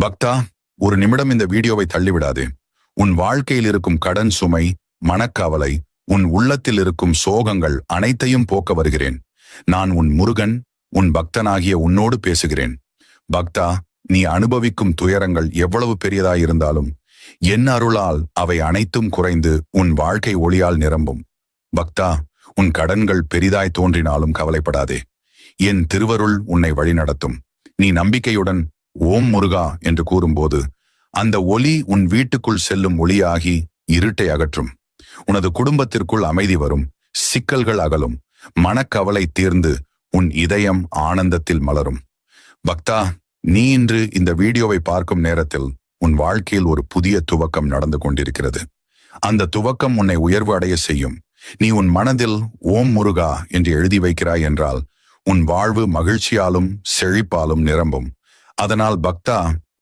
பக்தா, ஒரு நிமிடம் இந்த வீடியோவை தள்ளிவிடாதே. உன் வாழ்க்கையில் இருக்கும் கடன் சுமை, மனக்கவலை, உன் உள்ளத்தில் இருக்கும் சோகங்கள் அனைத்தையும் போக்க வருகிறேன். நான் உன் முருகன், உன் பக்தனாகிய உன்னோடு பேசுகிறேன். பக்தா, நீ அனுபவிக்கும் துயரங்கள் எவ்வளவு பெரியதாயிருந்தாலும் என் அருளால் அவை அனைத்தும் குறைந்து உன் வாழ்க்கை ஒளியால் நிரம்பும். பக்தா, உன் கடன்கள் பெரிதாய் தோன்றினாலும் கவலைப்படாதே. என் திருவருள் உன்னை வழிநடத்தும். நீ நம்பிக்கையுடன் ஓம் முருகா என்று கூறும்போது அந்த ஒளி உன் வீட்டுக்குள் செல்லும் ஒளியாகி இருட்டை அகற்றும். உனது குடும்பத்திற்குள் அமைதி வரும், சிக்கல்கள் அகலும், மனக்கவலை தீர்ந்து உன் இதயம் ஆனந்தத்தில் மலரும். பக்தா, நீ இன்று இந்த வீடியோவை பார்க்கும் நேரத்தில் உன் வாழ்க்கையில் ஒரு புதிய துவக்கம் நடந்து கொண்டிருக்கிறது. அந்த துவக்கம் உன்னை உயர்வு அடைய செய்யும். நீ உன் மனதில் ஓம் முருகா என்று எழுதி வைக்கிறாய் என்றால் உன் வாழ்வு மகிழ்ச்சியாலும் செழிப்பாலும் நிரம்பும். அதனால் பக்தா,